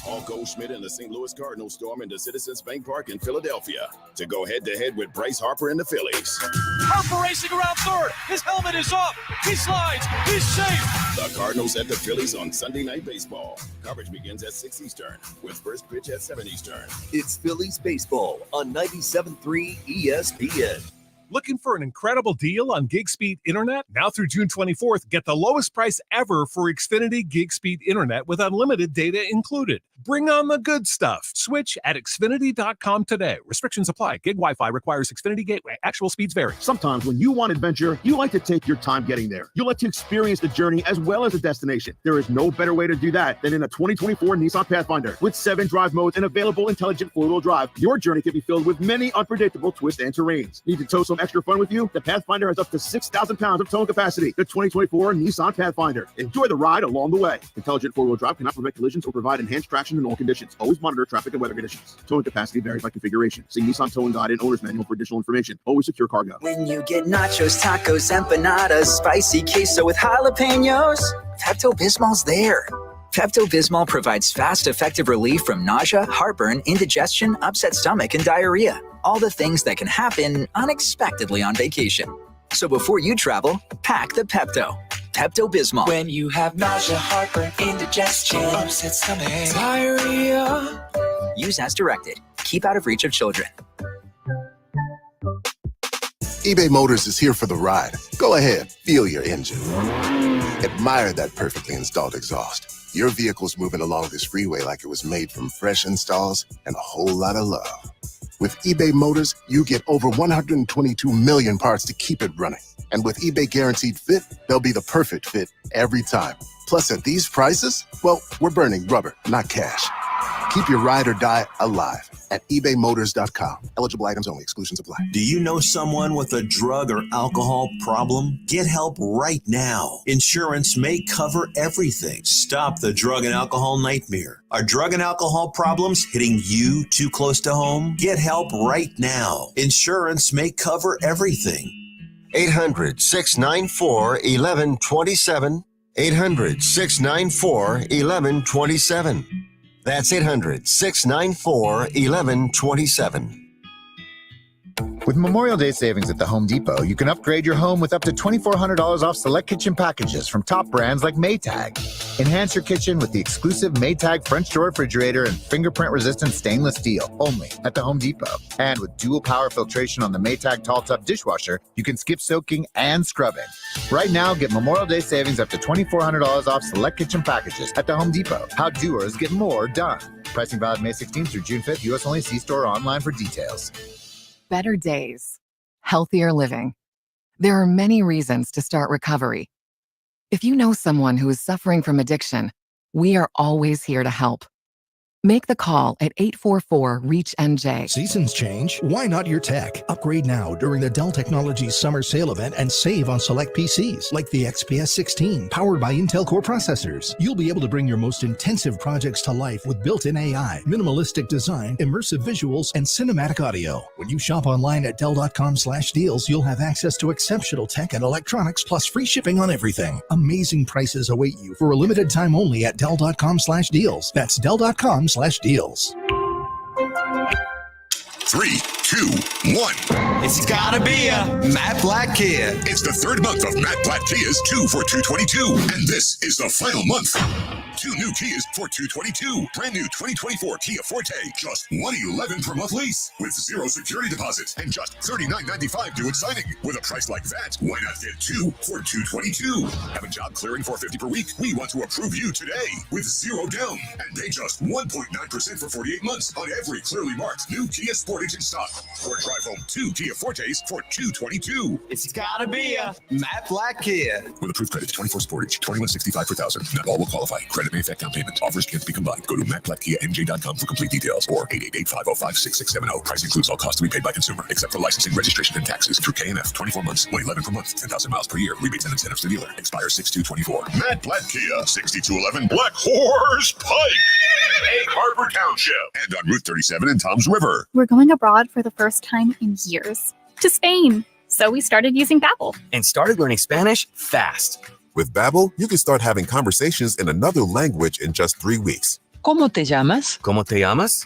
Paul Goldschmidt and the St. Louis Cardinals storm into Citizens Bank Park in Philadelphia to go head-to-head with Bryce Harper and the Phillies. Harper racing around third. His helmet is off. He slides. He's safe. The Cardinals at the Phillies on Sunday Night Baseball. Coverage begins at 6 Eastern with first pitch at 7 Eastern. It's Phillies baseball on 97.3 ESPN. Looking for an incredible deal on gig speed internet? Now through June 24th, get the lowest price ever for Xfinity gig speed internet with unlimited data included. Bring on the good stuff. Switch at Xfinity.com today. Restrictions apply. Gig Wi-Fi requires Xfinity gateway. Actual speeds vary. Sometimes when you want adventure, you like to take your time getting there. You like to experience the journey as well as the destination. There is no better way to do that than in a 2024 Nissan Pathfinder. With 7 drive modes and available intelligent four-wheel drive, your journey can be filled with many unpredictable twists and terrains. Need to tow some extra fun with you? The Pathfinder has up to 6,000 pounds of towing capacity. The 2024 Nissan Pathfinder. Enjoy the ride along the way. Intelligent four-wheel drive cannot prevent collisions or provide enhanced traction in all conditions. Always monitor traffic and weather conditions. Towing capacity varies by configuration. See Nissan Towing Guide and Owner's Manual for additional information. Always secure cargo. When you get nachos, tacos, empanadas, spicy queso with jalapenos, Pepto-Bismol's there. Pepto-Bismol provides fast, effective relief from nausea, heartburn, indigestion, upset stomach, and diarrhea. All the things that can happen unexpectedly on vacation. So before you travel, pack the Pepto. Pepto-Bismol. When you have nausea, heartburn, indigestion, upset stomach, diarrhea. Use as directed. Keep out of reach of children. eBay Motors is here for the ride. Go ahead, feel your engine. Admire that perfectly installed exhaust. Your vehicle's moving along this freeway like it was made from fresh installs and a whole lot of love. With eBay Motors, you get over 122 million parts to keep it running. And with eBay Guaranteed Fit, they'll be the perfect fit every time. Plus, at these prices, well, we're burning rubber, not cash. Keep your ride or die alive at ebaymotors.com. Eligible items only. Exclusions apply. Do you know someone with a drug or alcohol problem? Get help right now. Insurance may cover everything. Stop the drug and alcohol nightmare. Are drug and alcohol problems hitting you too close to home? Get help right now. Insurance may cover everything. 800-694-1127. 800-694-1127. That's 800-694-1127. With Memorial Day savings at the Home Depot, you can upgrade your home with up to $2,400 off select kitchen packages from top brands like Maytag. Enhance your kitchen with the exclusive Maytag French door refrigerator and fingerprint-resistant stainless steel, only at the Home Depot. And with dual power filtration on the Maytag Tall Tub dishwasher, you can skip soaking and scrubbing. Right now, get Memorial Day savings up to $2,400 off select kitchen packages at the Home Depot. How doers get more done. Pricing valid May 16th through June 5th. U.S. only. See store or online for details. Better days, healthier living. There are many reasons to start recovery. If you know someone who is suffering from addiction, we are always here to help. Make the call at 844-REACH-NJ. Seasons change. Why not your tech? Upgrade now during the Dell Technologies Summer Sale event and save on select PCs like the XPS 16 powered by Intel Core processors. You'll be able to bring your most intensive projects to life with built-in AI, minimalistic design, immersive visuals, and cinematic audio. When you shop online at Dell.com/deals, you'll have access to exceptional tech and electronics plus free shipping on everything. Amazing prices await you for a limited time only at Dell.com/deals. That's Dell.com/deals. 3, 2, 1. It's gotta be a Matt Blatt Kia. It's the third month of Matt Blatt Kia's 2 for $222. And this is the final month. 2 new Kias for $222. Brand new 2024 Kia Forte. Just $111 per month lease. With 0 security deposit. And just $39.95 due at signing. With a price like that, why not get 2 for $222? Have a job clearing $450 per week? We want to approve you today. With 0 down. And pay just 1.9% for 48 months on every clearly marked new Kia Sportage in stock. Or drive home 2 Kia Fortes for $222. It's gotta be a Matt Blatt Kia. With approved credit, 24 Sportage, $21.65 per thousand. Not all will qualify. Credit may affect down payment. Offers can't be combined. Go to mattblattkiamj.com for complete details or 888-505-6670. Price includes all costs to be paid by consumer, except for licensing, registration, and taxes through KMF. 24 months, $111 per month, 10,000 miles per year. Rebates and incentives to dealer. Expires 6/2/24. Matt Blatt Kia, 6211 Black Horse Pike, Egg Harbor Township, and on Route 37 in Toms River. We're going abroad for the first time in years. To Spain. So we started using Babbel. And started learning Spanish fast. With Babbel, you can start having conversations in another language in just 3 weeks. ¿Cómo te llamas? ¿Cómo te llamas?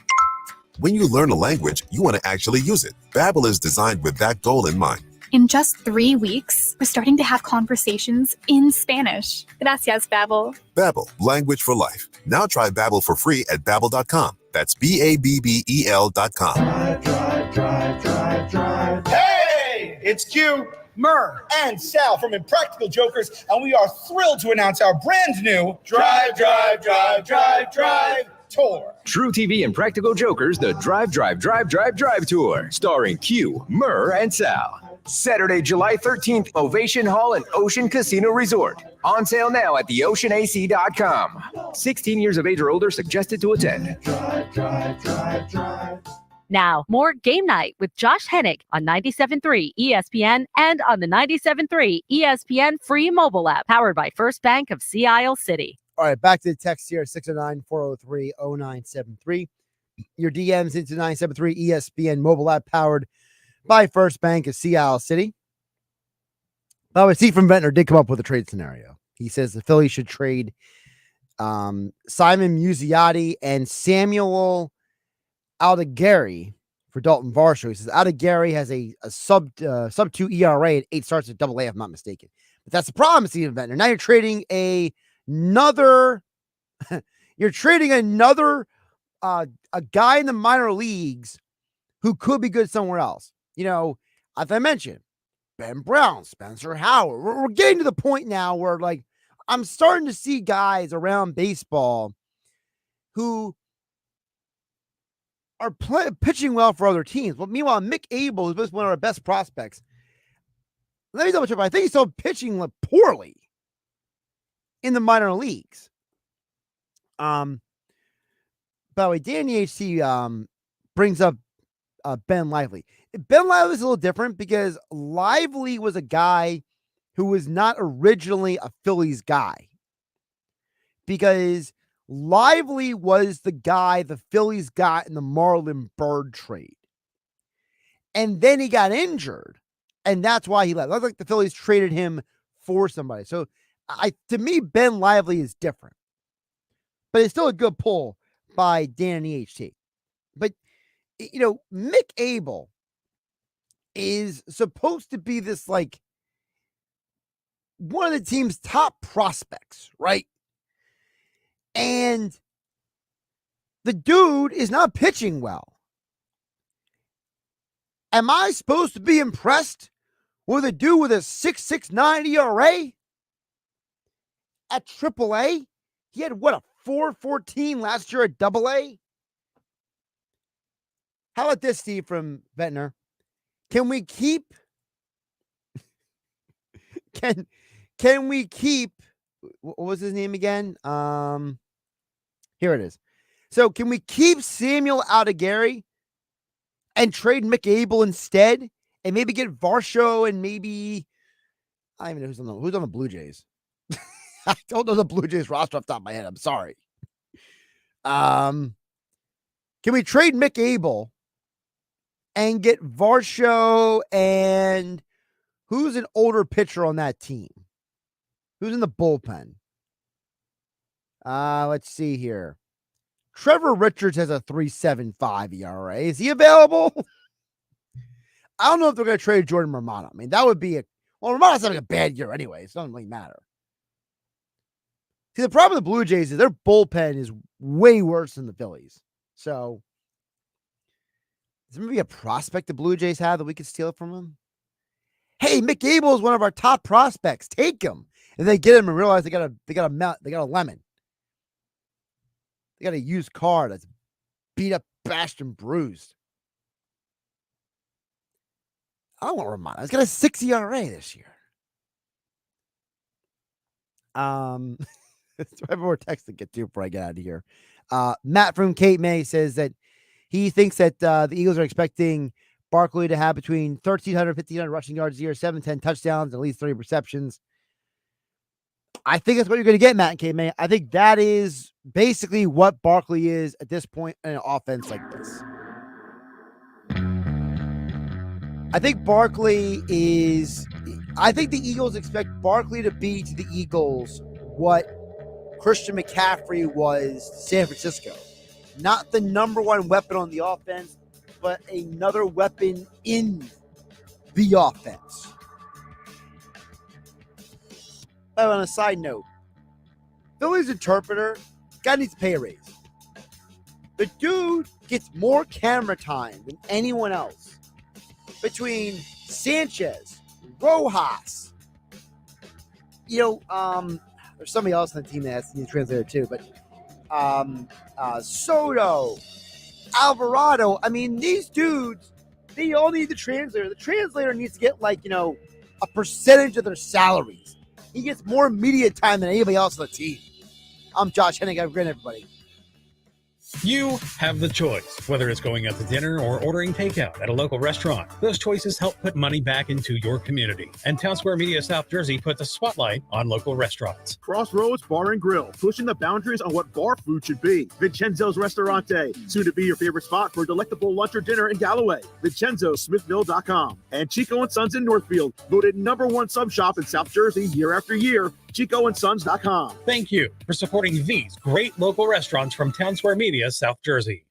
When you learn a language, you want to actually use it. Babbel is designed with that goal in mind. In just 3 weeks, we're starting to have conversations in Spanish. Gracias, Babbel. Babbel, language for life. Now try Babbel for free at Babbel.com. That's BABBEL.com. Hey, it's Q, Murr, and Sal from Impractical Jokers, and we are thrilled to announce our brand new Drive Tour. True TV and Practical Jokers, the Drive Tour, starring Q, Murr, and Sal. Saturday, July 13th, Ovation Hall and Ocean Casino Resort. On sale now at theoceanac.com. 16 years of age or older suggested to attend. Now, more Game Night with Josh Hennick on 97.3 ESPN and on the 97.3 ESPN free mobile app, powered by First Bank of Sea Isle City. All right, back to the text here, 609-403-0973. Your DMs into 973 ESPN mobile app, powered by First Bank of Sea Isle City. By the way, Steve from Ventnor did come up with a trade scenario. He says the Phillies should trade Simon Musiati and Samuel Aldegari for Dalton Varsho. He says Aldegari has a sub 2 ERA and 8 starts at AA, if I'm not mistaken. But that's the problem, Steve Ventnor. Now you're trading another a guy in the minor leagues who could be good somewhere else. You know, as I mentioned, Ben Brown, Spencer Howard. We're getting to the point now where, like, I'm starting to see guys around baseball who are pitching well for other teams. But meanwhile, Mick Abel, who's one of our best prospects, let me double check, but I think he's still pitching poorly in the minor leagues. By the way, Danny HC brings up Ben Lively. Ben Lively is a little different because Lively was a guy who was not originally a Phillies guy. Because Lively was the guy the Phillies got in the Marlon Byrd trade. And then he got injured. And that's why he left. It looked like the Phillies traded him for somebody. So to me, Ben Lively is different. But it's still a good pull by Danny HT. But, you know, Mick Abel is supposed to be this, like, one of the team's top prospects, right? And the dude is not pitching well. Am I supposed to be impressed with a dude with a 6.69 ERA at AAA? He had, what, a 4.14 last year at AA? How about this, Steve from Ventnor? Can we keep can we keep, what was his name again? Here it is. So can we keep Samuel Aldegari and trade Mick Abel instead, and maybe get Varsho, and maybe I don't even know who's on the Blue Jays. I don't know the Blue Jays roster off the top of my head. I'm sorry. Can we trade Mick Abel and get Varsho, and who's an older pitcher on that team? Who's in the bullpen? Let's see here. Trevor Richards has a 3.75 ERA. Is he available? I don't know if they're going to trade Jordan Romano. I mean, that would be Romano's having a bad year anyway. It doesn't really matter. See, the problem with the Blue Jays is their bullpen is way worse than the Phillies. So, is there maybe a prospect the Blue Jays have that we could steal from them? Hey, Mick Abel is one of our top prospects. Take him. And they get him and realize they got a lemon. They got a used car that's beat up, bashed, and bruised. I don't want Romano. He's got a 6 ERA this year. I have more text to get to before I get out of here. Matt from Cape May says that he thinks that the Eagles are expecting Barkley to have between 1,300 and 1,500 rushing yards a year, 7-10 touchdowns, at least 30 receptions. I think that's what you're going to get, Matt and Cape May. I think that is basically what Barkley is at this point in an offense like this. I think the Eagles expect Barkley to be to the Eagles what Christian McCaffrey was to San Francisco. Not the number one weapon on the offense, but another weapon in the offense. Oh, on a side note, Phillies interpreter, guy needs to pay a raise. The dude gets more camera time than anyone else. Between Sanchez, Rojas, there's somebody else on the team that has to be a translator too, but Soto, Alvarado. I mean, these dudes, they all need the translator. The translator needs to get a percentage of their salaries. He gets more media time than anybody else on the team. I'm Josh Hennig. Have a great night, everybody. You have the choice, whether it's going out to dinner or ordering takeout at a local restaurant. Those choices help put money back into your community. And Town Square Media South Jersey puts a spotlight on local restaurants. Crossroads Bar and Grill, pushing the boundaries on what bar food should be. Vincenzo's Restaurante, soon to be your favorite spot for a delectable lunch or dinner in Galloway. VincenzoSmithville.com. And Chico & Sons in Northfield, voted #1 sub shop in South Jersey year after year. ChicoandSons.com. Thank you for supporting these great local restaurants from Town Square Media, South Jersey.